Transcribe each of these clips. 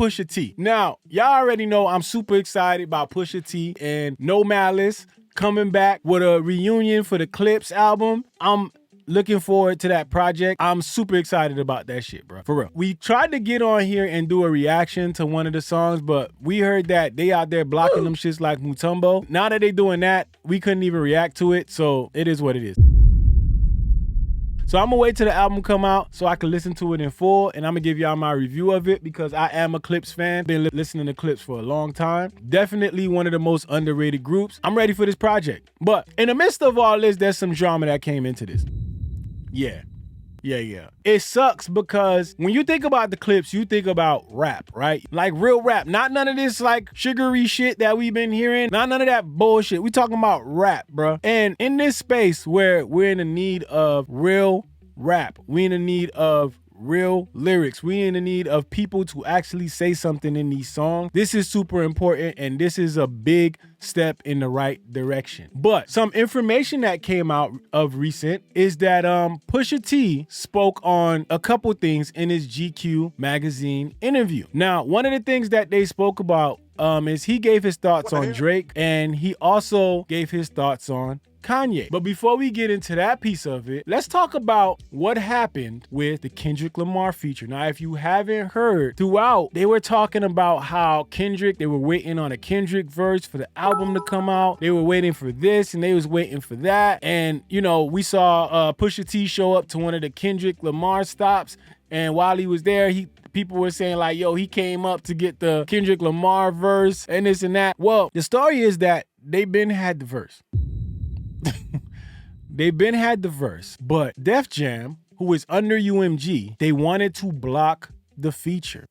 Pusha T. Now, y'all already know I'm super excited about Pusha T and No Malice coming back with a reunion for the Clipse album. I'm looking forward to that project. I'm super excited about that shit, bro. For real. We tried to get on here and do a reaction to one of the songs, but we heard that they out there blocking them shits like Mutombo. Now that they doing that, we couldn't even react to it, so it is what it is. So I'm gonna wait till the album come out so I can listen to it in full, and I'm gonna give y'all my review of it because I am a Clipse fan. Been listening to Clipse for a long time. Definitely one of the most underrated groups. I'm ready for this project. But in the midst of all this, there's some drama that came into this. Yeah. It sucks because when you think about the Clipse, you think about rap, right? Like real rap, not none of this like sugary shit that we've been hearing, not none of that bullshit. We talking about rap, bro. And in this space where we're in the need of real rap, we in the need of real lyrics, we in the need of people to actually say something in these songs. This is super important, and this is a big step in the right direction. But some information that came out of recent is that Pusha T spoke on a couple things in his GQ magazine interview. Now, one of the things that they spoke about is he gave his thoughts on Drake, and he also gave his thoughts on Kanye. But before we get into that piece of it, let's talk about what happened with the Kendrick Lamar feature. Now, if you haven't heard, throughout, they were talking about how they were waiting on a Kendrick verse for the album to come out. They were waiting for this, and they was waiting for that. And, you know, we saw Pusha T show up to one of the Kendrick Lamar stops, and while he was there, people were saying like, yo, he came up to get the Kendrick Lamar verse and this and that. Well, the story is that they been had the verse. They've been had the verse, but Def Jam, who is under UMG, they wanted to block the feature.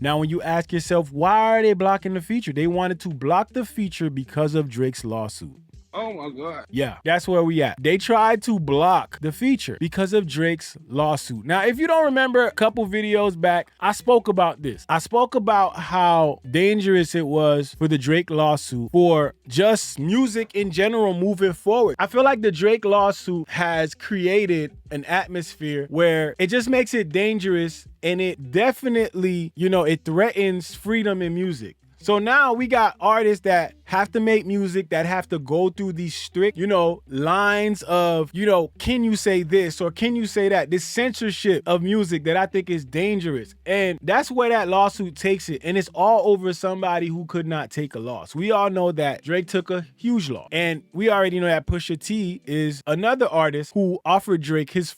Now, when you ask yourself, why are they blocking the feature? They wanted to block the feature because of Drake's lawsuit. Oh my God. Yeah, that's where we at. They tried to block the feature because of Drake's lawsuit. Now, if you don't remember a couple videos back, I spoke about this. I spoke about how dangerous it was for the Drake lawsuit for just music in general moving forward. I feel like the Drake lawsuit has created an atmosphere where it just makes it dangerous, and it definitely, you know, it threatens freedom in music. So now we got artists that have to make music, that have to go through these strict, you know, lines of, you know, can you say this or can you say that? This censorship of music that I think is dangerous. And that's where that lawsuit takes it. And it's all over somebody who could not take a loss. We all know that Drake took a huge loss. And we already know that Pusha T is another artist who offered Drake his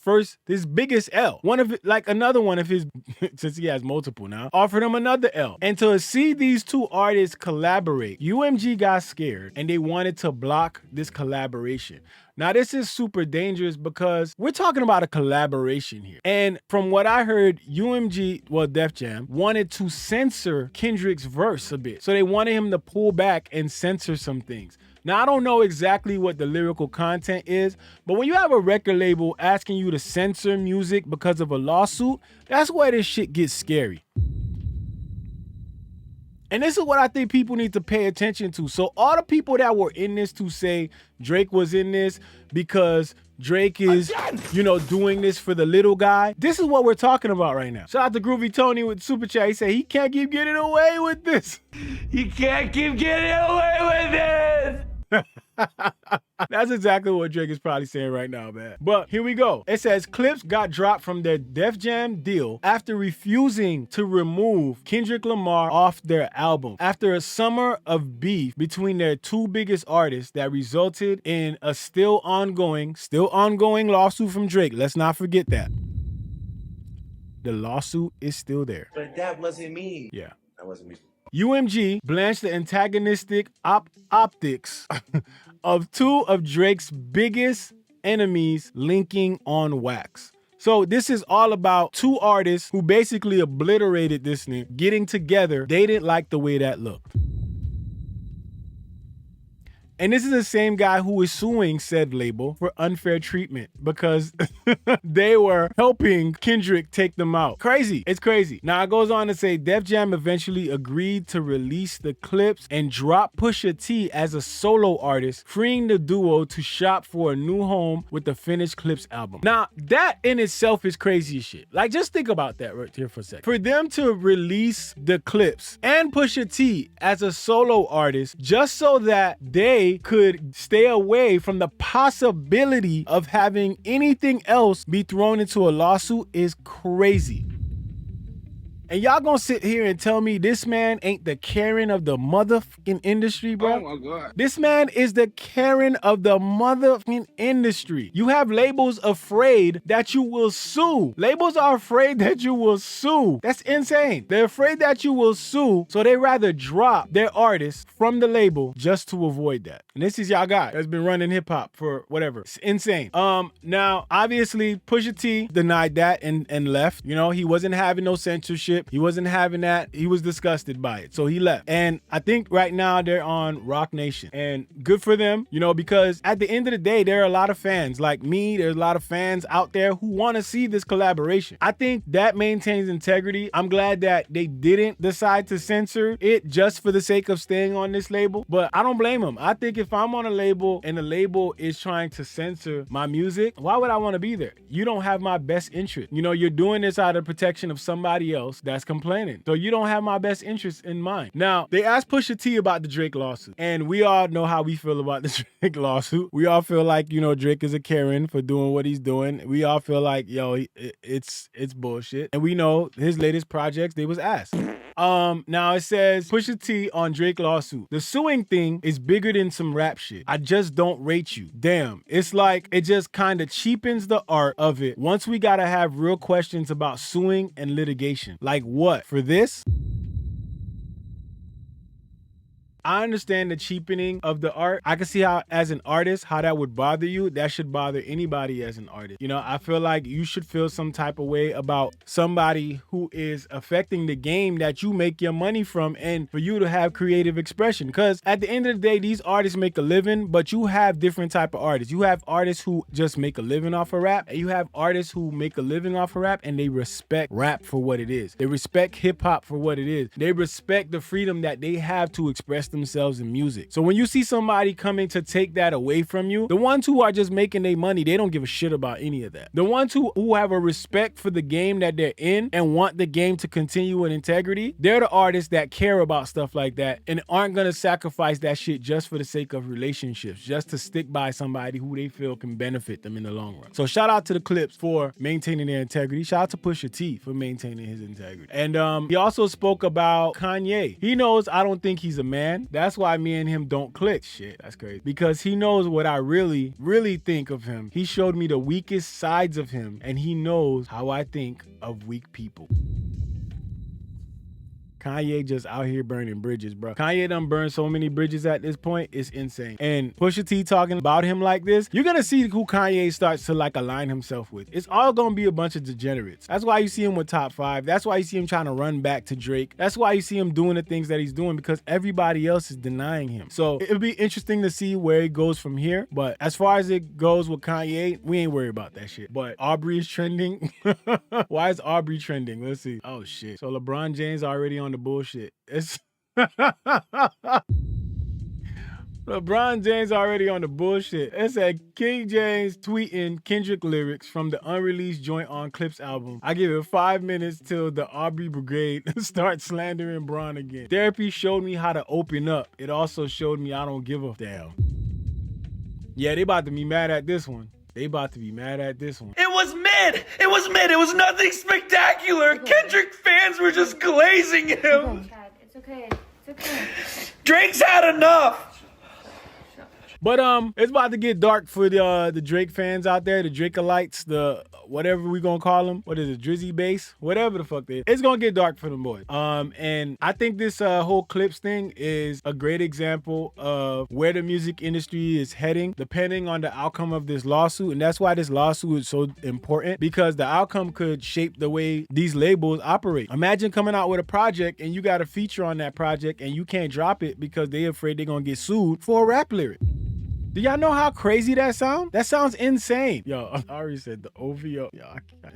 biggest L. Another one of his, since he has multiple now, offered him another L. And to see these two artists collaborate, UMG got scared and they wanted to block this collaboration. Now, this is super dangerous because we're talking about a collaboration here. And from what I heard, Def Jam, wanted to censor Kendrick's verse a bit. So they wanted him to pull back and censor some things. Now, I don't know exactly what the lyrical content is, but when you have a record label asking you to censor music because of a lawsuit, that's where this shit gets scary. And this is what I think people need to pay attention to. So all the people that were in this to say Drake was in this because Drake is, you know, doing this for the little guy. This is what we're talking about right now. Shout out to Groovy Tony with Super Chat. He said he can't keep getting away with this. He can't keep getting away with this. That's exactly what Drake is probably saying right now, man. But here we go. It says Clipse got dropped from their Def Jam deal after refusing to remove Kendrick Lamar off their album after a summer of beef between their two biggest artists that resulted in a still ongoing lawsuit from Drake. Let's not forget that. The lawsuit is still there. But that wasn't me. Yeah. That wasn't me. UMG blanched the antagonistic optics of two of Drake's biggest enemies linking on wax. So this is all about two artists who basically obliterated this nigga getting together. They didn't like the way that looked. And this is the same guy who is suing said label for unfair treatment because they were helping Kendrick take them out. Crazy. It's crazy. Now it goes on to say Def Jam eventually agreed to release the Clipse and drop Pusha T as a solo artist, freeing the duo to shop for a new home with the finished Clipse album. Now that in itself is crazy as shit. Like just think about that right here for a second. For them to release the Clipse and Pusha T as a solo artist just so that they could stay away from the possibility of having anything else be thrown into a lawsuit is crazy. And y'all gonna sit here and tell me this man ain't the Karen of the motherfucking industry, bro? Oh my God. This man is the Karen of the motherfucking industry. You have labels afraid that you will sue. Labels are afraid that you will sue. That's insane. They're afraid that you will sue, so they rather drop their artists from the label just to avoid that. And this is y'all guy that's been running hip hop for whatever. It's insane. Now, obviously, Pusha T denied that and left. You know, he wasn't having no censorship. He wasn't having that. He was disgusted by it. So he left. And I think right now they're on Rock Nation. And good for them, you know, because at the end of the day, there are a lot of fans like me. There's a lot of fans out there who want to see this collaboration. I think that maintains integrity. I'm glad that they didn't decide to censor it just for the sake of staying on this label. But I don't blame them. I think if I'm on a label and the label is trying to censor my music, why would I want to be there? You don't have my best interest. You know, you're doing this out of protection of somebody else that's complaining. So you don't have my best interest in mind. Now, they asked Pusha T about the Drake lawsuit. And we all know how we feel about the Drake lawsuit. We all feel like, you know, Drake is a Karen for doing what he's doing. We all feel like, yo, it's bullshit. And we know his latest projects, they was asked. Now it says Pusha T on Drake lawsuit. The suing thing is bigger than some rap shit. I just don't rate you. Damn. It's like it just kind of cheapens the art of it. Once we gotta have real questions about suing and litigation. Like what? For this? I understand the cheapening of the art. I can see how, as an artist, how that would bother you. That should bother anybody as an artist. You know, I feel like you should feel some type of way about somebody who is affecting the game that you make your money from and for you to have creative expression. Because at the end of the day, these artists make a living, but you have different type of artists. You have artists who just make a living off of rap, and you have artists who make a living off of rap and they respect rap for what it is. They respect hip hop for what it is. They respect the freedom that they have to express themselves in music. So when you see somebody coming to take that away from you, the ones who are just making their money, they don't give a shit about any of that. The ones who have a respect for the game that they're in and want the game to continue in integrity, they're the artists that care about stuff like that and aren't gonna sacrifice that shit just for the sake of relationships, just to stick by somebody who they feel can benefit them in the long run. So shout out to the Clipse for maintaining their integrity. Shout out to Pusha T for maintaining his integrity. And he also spoke about Kanye. He knows I don't think he's a man. That's why me and him don't click. Shit, that's crazy. Because he knows what I really, really think of him. He showed me the weakest sides of him, and he knows how I think of weak people. Kanye just out here burning bridges, bro. Kanye done burned so many bridges at this point, it's insane. And Pusha T talking about him like this, you're gonna see who Kanye starts to like align himself with. It's all gonna be a bunch of degenerates. That's why you see him with Top 5. That's why you see him trying to run back to Drake. That's why you see him doing the things that he's doing, because everybody else is denying him. So it'll be interesting to see where it goes from here. But as far as it goes with Kanye, we ain't worried about that shit. But Aubrey is trending. Why is Aubrey trending? Let's see. Oh shit. So LeBron James already on the bullshit. It's LeBron James already on the bullshit. It said King James tweeting Kendrick lyrics from the unreleased joint on Clipse album. I give it 5 minutes till the Aubrey Brigade starts slandering Bron again. Therapy showed me how to open up. It also showed me I don't give a damn. Yeah, they about to be mad at this one. They about to be mad at this one. It was mid. It was mid. It was nothing spectacular. Kendrick fans were just glazing him. It's okay. It's okay. Drake's had enough. But it's about to get dark for the Drake fans out there, the Drakealites, the whatever we gonna call them. What is it, Drizzy Bass? Whatever the fuck they is. It's gonna get dark for them boys. And I think this whole Clipse thing is a great example of where the music industry is heading, depending on the outcome of this lawsuit. And that's why this lawsuit is so important, because the outcome could shape the way these labels operate. Imagine coming out with a project and you got a feature on that project and you can't drop it because they're afraid they're gonna get sued for a rap lyric. Do y'all know how crazy that sounds? That sounds insane. Yo, I already said the OVO. Yo,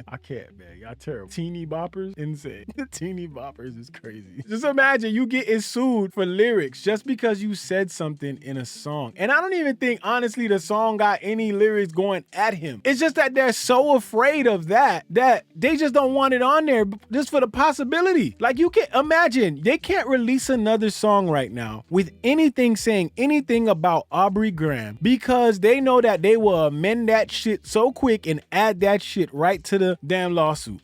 I can't, man. Y'all terrible. Teeny boppers, insane. The teeny boppers is crazy. Just imagine you getting sued for lyrics just because you said something in a song. And I don't even think, honestly, the song got any lyrics going at him. It's just that they're so afraid of that they just don't want it on there just for the possibility. Like, you can imagine, they can't release another song right now with anything saying anything about Aubrey Graham, because they know that they will amend that shit so quick and add that shit right to the damn lawsuit.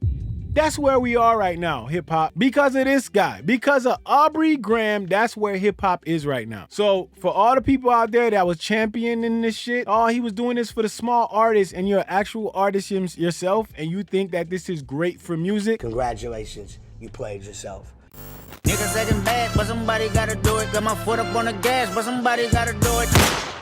That's where we are right now, hip hop. Because of this guy, because of Aubrey Graham, that's where hip hop is right now. So for all the people out there that was championing this shit, oh, he was doing this for the small artists, and you're an actual artist yourself, and you think that this is great for music, congratulations, you played yourself. Niggas acting bad, but somebody gotta do it. Got my foot up on the gas, but somebody gotta do it.